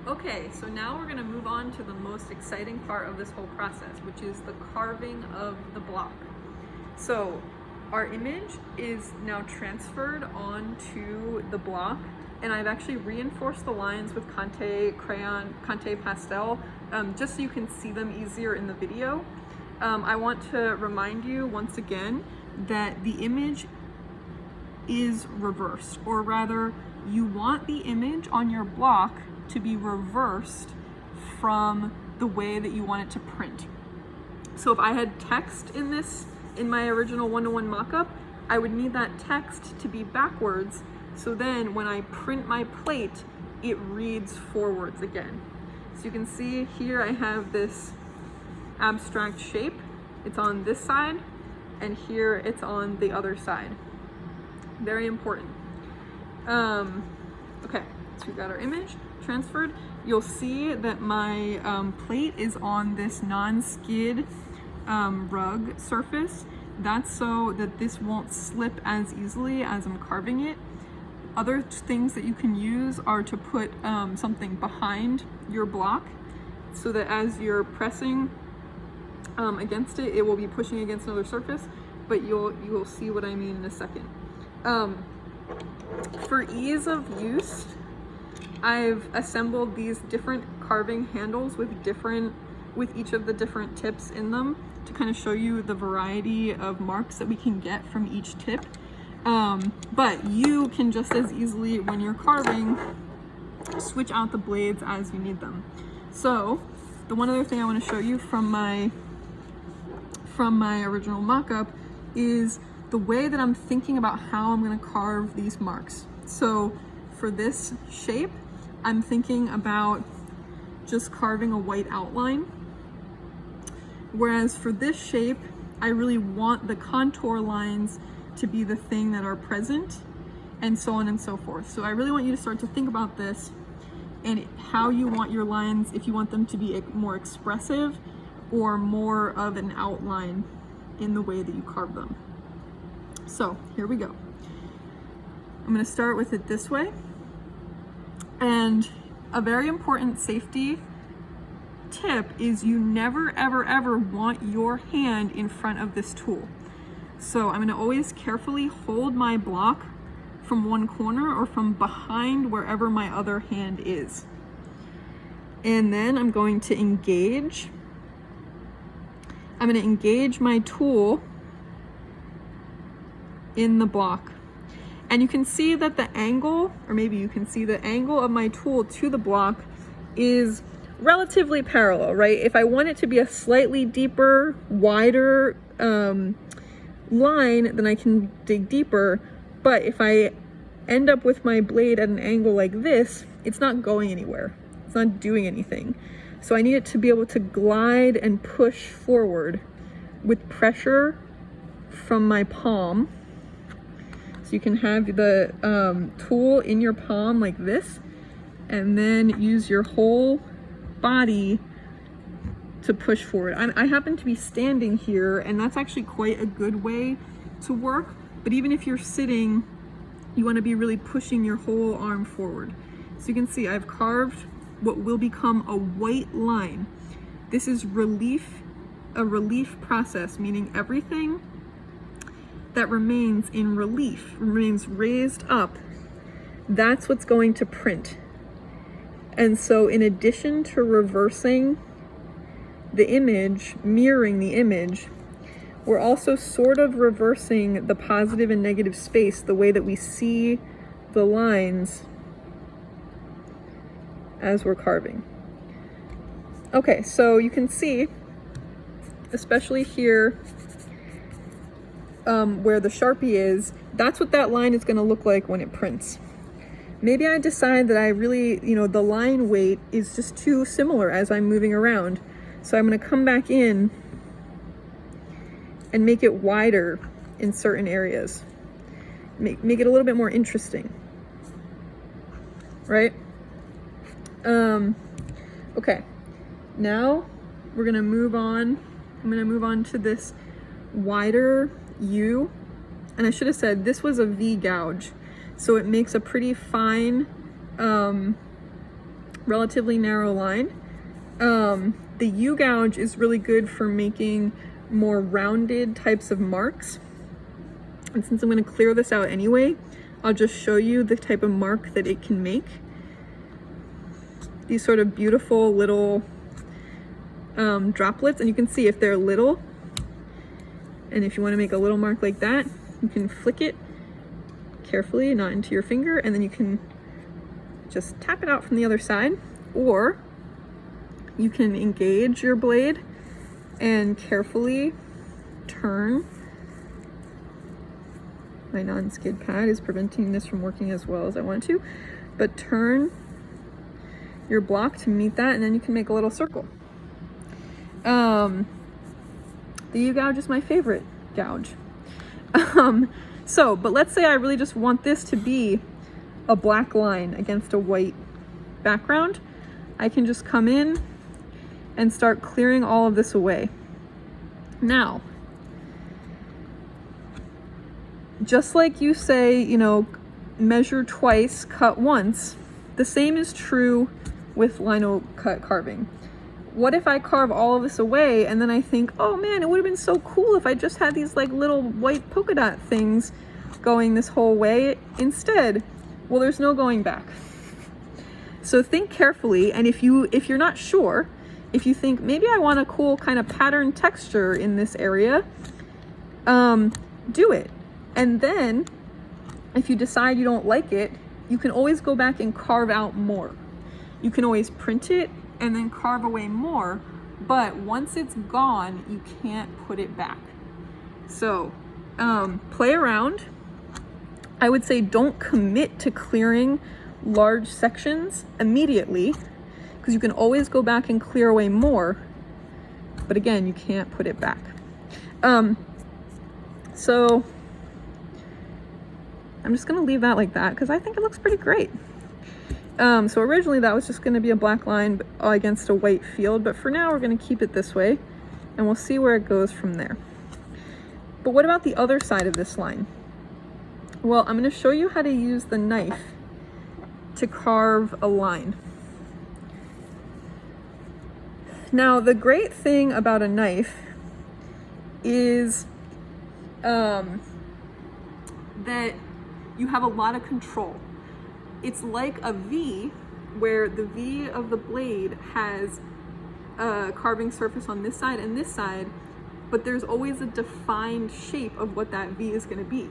Okay, so now we're gonna move on to the most exciting part of this whole process, which is the carving of the block. So our image is now transferred onto the block, and I've actually reinforced the lines with Conte crayon, Conte pastel, just so you can see them easier in the video. I want to remind you once again that the image is reversed, or rather, you want the image on your block to be reversed from the way that you want it to print. So if I had text in my original one-to-one mock-up, I would need that text to be backwards, so then when I print my plate, it reads forwards again. So you can see here I have this abstract shape. It's on this side, and here it's on the other side. Very important. Okay, so we've got our image transferred. You'll see that my plate is on this non-skid rug surface. That's so that this won't slip as easily as I'm carving it. Other things that you can use are to put something behind your block, so that as you're pressing against it, it will be pushing against another surface, but you'll see what I mean in a second. For ease of use, I've assembled these different carving handles with each of the different tips in them to kind of show you the variety of marks that we can get from each tip. But you can just as easily, when you're carving, switch out the blades as you need them. So the one other thing I want to show you from my original mock-up is the way that I'm thinking about how I'm going to carve these marks. So for this shape, I'm thinking about just carving a white outline. Whereas for this shape, I really want the contour lines to be the thing that are present, and so on and so forth. So I really want you to start to think about this and how you want your lines, if you want them to be more expressive or more of an outline in the way that you carve them. So here we go. I'm going to start with it this way. And a very important safety tip is you never, ever, ever want your hand in front of this tool. So I'm going to always carefully hold my block from one corner or from behind wherever my other hand is. And then I'm going to engage my tool in the block. And you can see that the angle, or maybe you can see the angle of my tool to the block is relatively parallel, right? If I want it to be a slightly deeper, wider line, then I can dig deeper. But if I end up with my blade at an angle like this, it's not going anywhere. It's not doing anything. So I need it to be able to glide and push forward with pressure from my palm. So you can have the tool in your palm like this, and then use your whole body to push forward. I happen to be standing here, and that's actually quite a good way to work. But even if you're sitting, you want to be really pushing your whole arm forward. So you can see I've carved what will become a white line. This is a relief process, meaning everything that remains in relief, remains raised up, that's what's going to print. And so in addition to reversing the image, mirroring the image, we're also sort of reversing the positive and negative space, the way that we see the lines as we're carving. Okay, so you can see, especially here, where the Sharpie is, that's what that line is going to look like when it prints. Maybe I decide that I really, the line weight is just too similar as I'm moving around. So I'm going to come back in and make it wider in certain areas. Make it a little bit more interesting. Right? Okay. Now we're going to move on. I'm going to move on to this wider U, and I should have said this was a V gouge, so it makes a pretty fine relatively narrow line. The U-gouge is really good for making more rounded types of marks. And since I'm going to clear this out anyway, I'll just show you the type of mark that it can make. These sort of beautiful little droplets, and you can see if they're little, and if you want to make a little mark like that, you can flick it carefully, not into your finger, and then you can just tap it out from the other side, or you can engage your blade and carefully turn. My non-skid pad is preventing this from working as well as I want it to, but turn your block to meet that, and then you can make a little circle. The U-gouge is my favorite gouge. But let's say I really just want this to be a black line against a white background. I can just come in and start clearing all of this away. Now, just like you say, you know, measure twice, cut once, the same is true with lino cut carving. What if I carve all of this away and then I think, oh man, it would have been so cool if I just had these like little white polka dot things going this whole way instead? Well, there's no going back. So think carefully, and if you're not sure, if you think maybe I want a cool kind of pattern texture in this area, do it. And then if you decide you don't like it, you can always go back and carve out more. You can always print it and then carve away more, but once it's gone, you can't put it back. So play around. I would say don't commit to clearing large sections immediately, because you can always go back and clear away more, but again, you can't put it back. So I'm just gonna leave that like that because I think it looks pretty great. So originally that was just gonna be a black line against a white field, but for now we're gonna keep it this way and we'll see where it goes from there. But what about the other side of this line? Well, I'm gonna show you how to use the knife to carve a line. Now, the great thing about a knife is that you have a lot of control. It's like a V, where the V of the blade has a carving surface on this side and this side, but there's always a defined shape of what that V is going to be.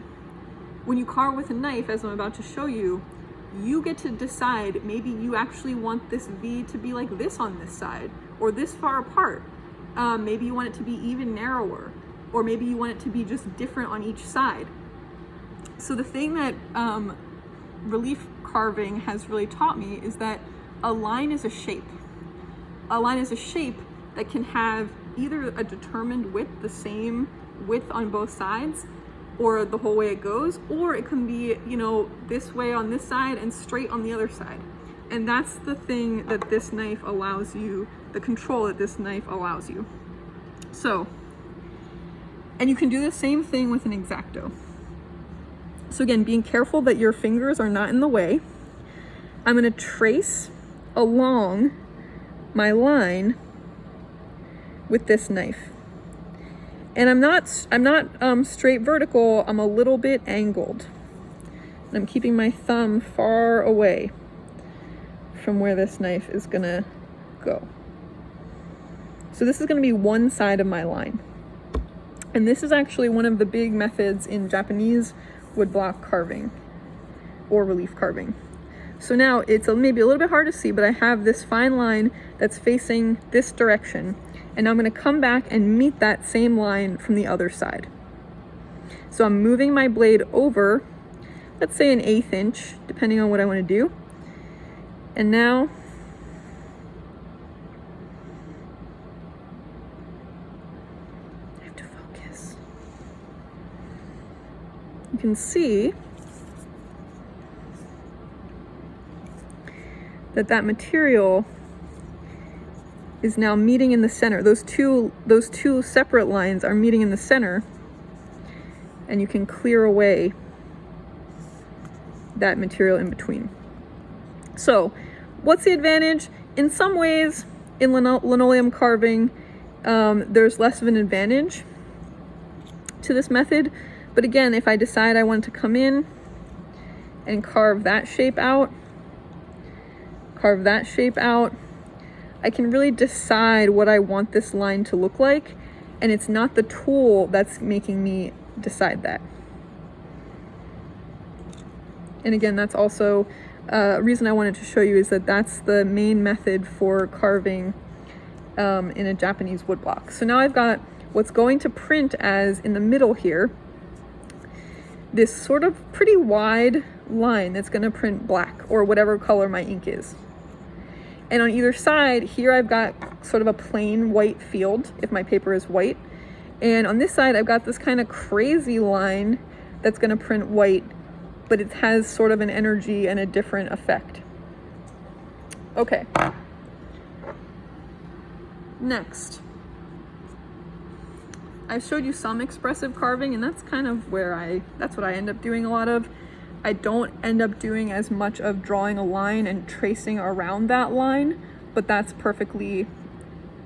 When you carve with a knife, as I'm about to show you, you get to decide, maybe you actually want this V to be like this on this side, or this far apart. Maybe you want it to be even narrower, or maybe you want it to be just different on each side. So the thing that relief carving has really taught me is that a line is a shape. A line is a shape that can have either a determined width, the same width on both sides, or the whole way it goes, or it can be, you know, this way on this side and straight on the other side. And that's the thing that this knife allows you, the control that this knife allows you. So, and you can do the same thing with an X-Acto. So again, being careful that your fingers are not in the way. I'm gonna trace along my line with this knife. And I'm not straight vertical, I'm a little bit angled. And I'm keeping my thumb far away from where this knife is gonna go. So this is gonna be one side of my line. And this is actually one of the big methods in Japanese woodblock carving or relief carving. So now it's maybe a little bit hard to see, but I have this fine line that's facing this direction. And now I'm going to come back and meet that same line from the other side. So I'm moving my blade over, let's say 1/8 inch, depending on what I want to do. And now I have to focus. You can see that material is now meeting in the center. Those two separate lines are meeting in the center, and you can clear away that material in between. So What's the advantage? In some ways, in linoleum carving, there's less of an advantage to this method. But again, if I decide I want to come in and carve that shape out, I can really decide what I want this line to look like, and it's not the tool that's making me decide that. And again, that's also a reason I wanted to show you, is that that's the main method for carving in a Japanese woodblock. So now I've got what's going to print as, in the middle here, this sort of pretty wide line that's going to print black or whatever color my ink is. And on either side here, I've got sort of a plain white field if my paper is white. And on this side, I've got this kind of crazy line that's going to print white, but it has sort of an energy and a different effect. Okay. Next, I've showed you some expressive carving, and that's kind of where that's what I end up doing a lot of. I don't end up doing as much of drawing a line and tracing around that line, but that's perfectly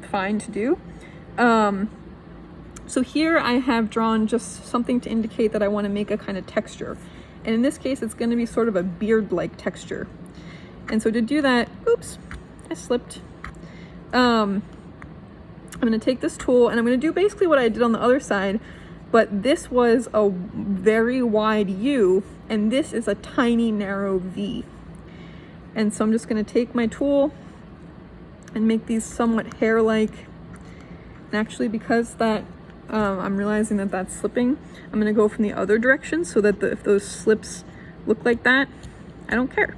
fine to do. So here I have drawn just something to indicate that I want to make a kind of texture. And in this case, it's going to be sort of a beard-like texture. And so to do that, oops, I slipped. I'm going to take this tool and I'm going to do basically what I did on the other side, but this was a very wide U and this is a tiny narrow V. And so I'm just going to take my tool and make these somewhat hair-like. And actually, because that I'm realizing that that's slipping, I'm going to go from the other direction so that if those slips look like that, I don't care.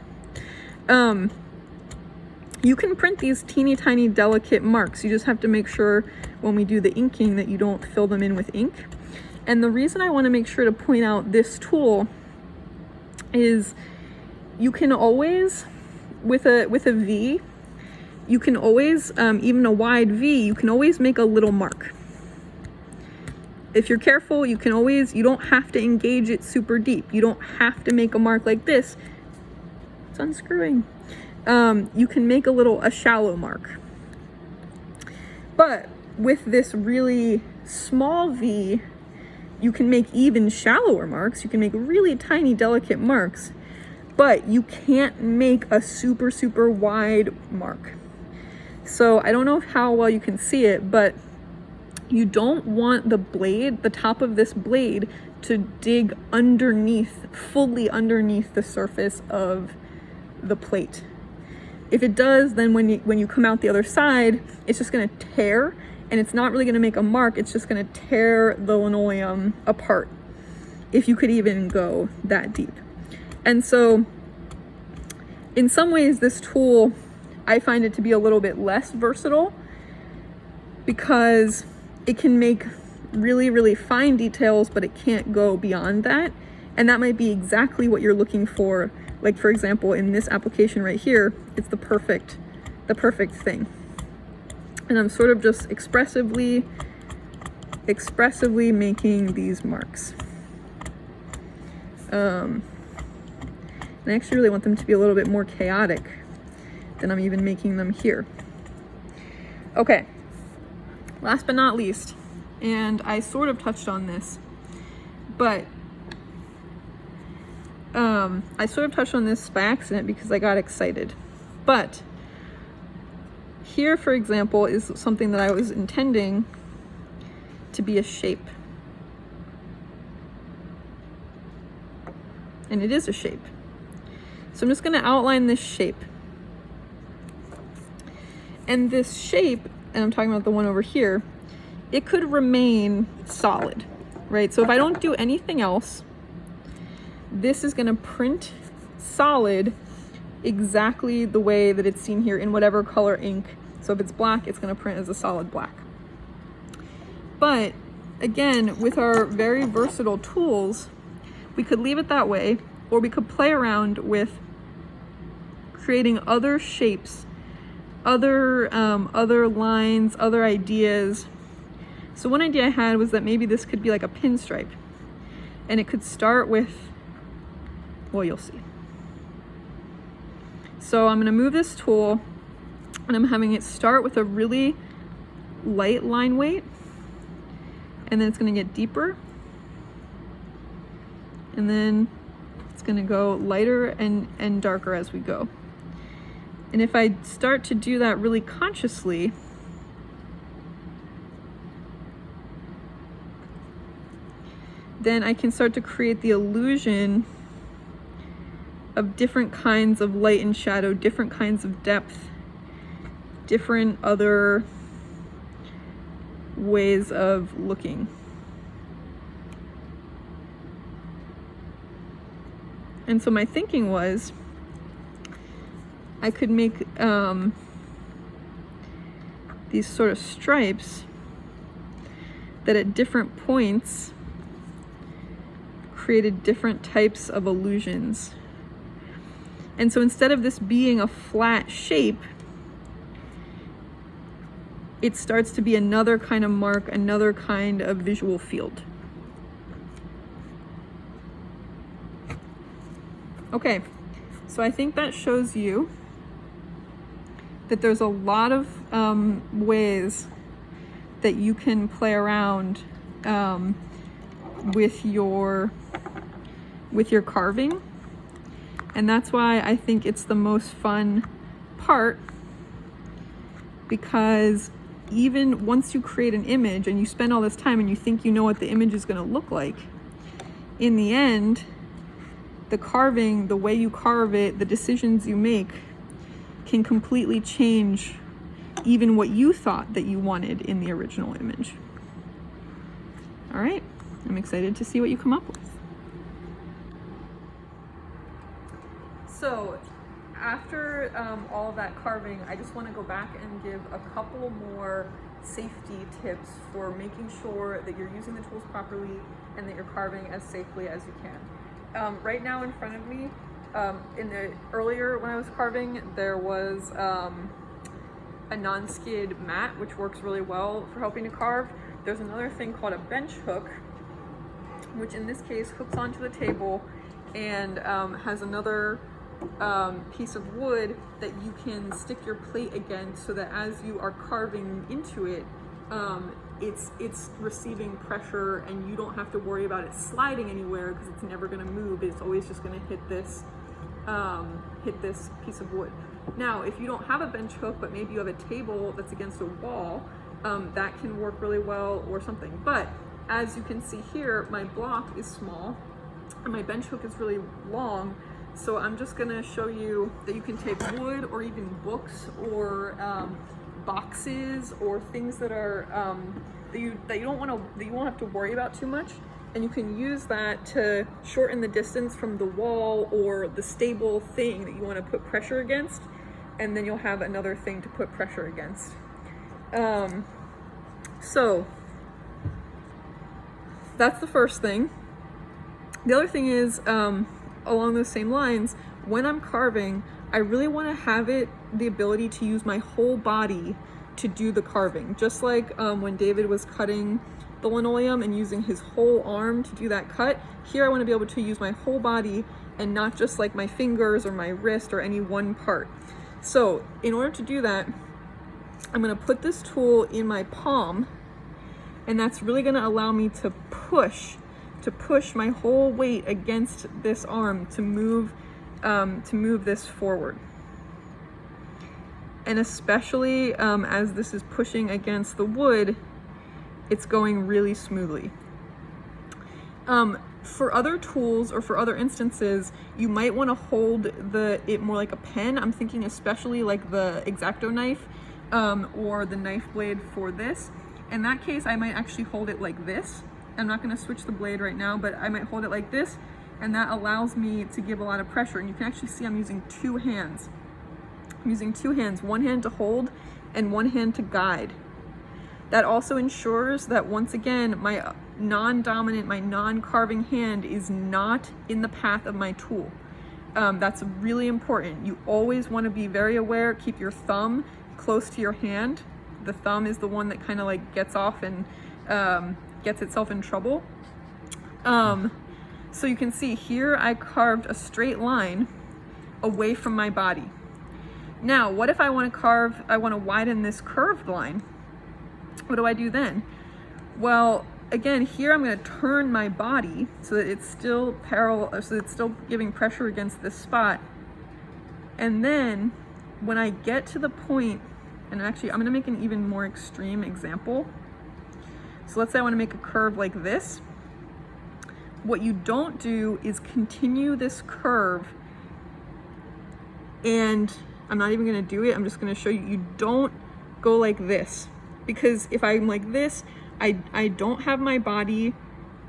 You can print these teeny tiny delicate marks. You just have to make sure when we do the inking that you don't fill them in with ink. And the reason I want to make sure to point out this tool is you can always, with a V, you can always, even a wide V, you can always make a little mark. If you're careful, you don't have to engage it super deep. You don't have to make a mark like this. It's unscrewing. You can make a shallow mark. But with this really small V, you can make even shallower marks. You can make really tiny, delicate marks, but you can't make a super, super wide mark. So I don't know how well you can see it, but you don't want the blade, the top of this blade, to dig underneath, fully underneath the surface of the plate. If it does, then when you come out the other side, it's just going to tear, and it's not really going to make a mark. It's just going to tear the linoleum apart, if you could even go that deep. And so in some ways, this tool, I find it to be a little bit less versatile because it can make really, really fine details, but it can't go beyond that. And that might be exactly what you're looking for. Like, for example, in this application right here, it's the perfect thing. And I'm sort of just expressively making these marks. And I actually really want them to be a little bit more chaotic than I'm even making them here. Okay, last but not least, and I sort of touched on this, but I sort of touched on this by accident because I got excited. But here, for example, is something that I was intending to be a shape. And it is a shape. So I'm just going to outline this shape. And this shape, and I'm talking about the one over here, it could remain solid, right? So if I don't do anything else, this is going to print solid exactly the way that it's seen here in whatever color ink. So if it's black, it's going to print as a solid black. But again, with our very versatile tools, we could leave it that way, or we could play around with creating other shapes, other lines, other ideas. So one idea I had was that maybe this could be like a pinstripe, and it could start with, well, you'll see. So I'm gonna move this tool and I'm having it start with a really light line weight, and then it's gonna get deeper, and then it's gonna go lighter and darker as we go. And if I start to do that really consciously, then I can start to create the illusion of different kinds of light and shadow, different kinds of depth, different other ways of looking. And so my thinking was, I could make these sort of stripes that at different points created different types of illusions. And so instead of this being a flat shape, it starts to be another kind of mark, another kind of visual field. Okay, so I think that shows you that there's a lot of ways that you can play around with your carving. And that's why I think it's the most fun part, because even once you create an image and you spend all this time and you think you know what the image is going to look like, in the end, the carving, the way you carve it, the decisions you make can completely change even what you thought that you wanted in the original image. All right, I'm excited to see what you come up with. So after all of that carving, I just want to go back and give a couple more safety tips for making sure that you're using the tools properly and that you're carving as safely as you can. Right now in front of me, earlier when I was carving, there was a non-skid mat, which works really well for helping to carve. There's another thing called a bench hook, which in this case hooks onto the table and has another piece of wood that you can stick your plate against, so that as you are carving into it, it's receiving pressure and you don't have to worry about it sliding anywhere, because it's never going to move. It's always just going to hit this piece of wood. Now, if you don't have a bench hook, but maybe you have a table that's against a wall, that can work really well, or something. But as you can see here, my block is small and my bench hook is really long. So I'm just gonna show you that you can take wood or even books or boxes or things that are that you won't have to worry about too much, and you can use that to shorten the distance from the wall or the stable thing that you want to put pressure against, and then you'll have another thing to put pressure against. So that's the first thing. The other thing is, along those same lines, when I'm carving, I really want to have the ability to use my whole body to do the carving. Just like when David was cutting the linoleum and using his whole arm to do that cut, here I want to be able to use my whole body and not just like my fingers or my wrist or any one part. So in order to do that, I'm going to put this tool in my palm, and that's really going to allow me to push my whole weight against this arm to move this forward. And especially as this is pushing against the wood, it's going really smoothly. For other tools or for other instances, you might want to hold it more like a pen. I'm thinking especially like the X-Acto knife or the knife blade for this. In that case, I might actually hold it like this. I'm not going to switch the blade right now, but I might hold it like this, and that allows me to give a lot of pressure. And you can actually see I'm using two hands. I'm using two hands, one hand to hold and one hand to guide. That also ensures that, once again, my non-dominant, my non-carving hand is not in the path of my tool. That's really important. You always want to be very aware. Keep your thumb close to your hand. The thumb is the one that kind of like gets off and gets itself in trouble. So you can see here I carved a straight line away from my body. Now, what if I want to carve, I want to widen this curved line? What do I do then? Well, again, here I'm going to turn my body so that it's still parallel, so it's still giving pressure against this spot. And then when I get to the point, and actually I'm going to make an even more extreme example. So let's say I want to make a curve like this. What you don't do is continue this curve, and I'm not even going to do it. I'm just going to show you. You don't go like this, because if I'm like this, I don't have my body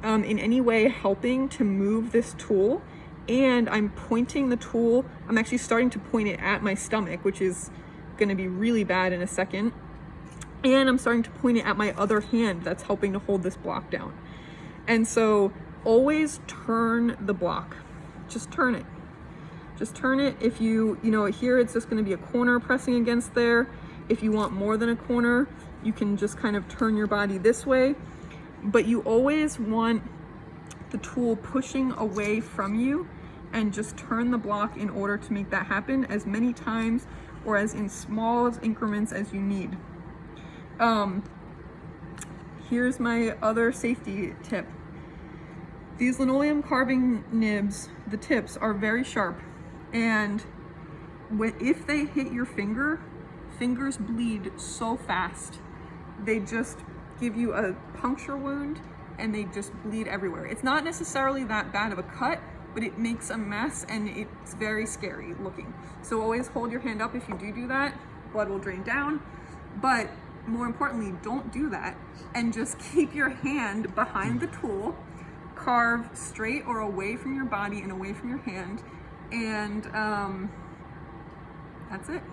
in any way helping to move this tool, and I'm pointing the tool. I'm actually starting to point it at my stomach, which is going to be really bad in a second. And I'm starting to point it at my other hand that's helping to hold this block down. And so always turn the block. Just turn it. Just turn it. If you know, here it's just going to be a corner pressing against there. If you want more than a corner, you can just kind of turn your body this way. But you always want the tool pushing away from you, and just turn the block in order to make that happen as many times or as in small increments as you need. Here's my other safety tip. These linoleum carving nibs, the tips are very sharp, and if they hit your fingers bleed so fast. They just give you a puncture wound and they just bleed everywhere. It's not necessarily that bad of a cut, but it makes a mess and it's very scary looking. So always hold your hand up if you do that. Blood will drain down, but more importantly, don't do that, and just keep your hand behind the tool, carve straight or away from your body and away from your hand, and that's it.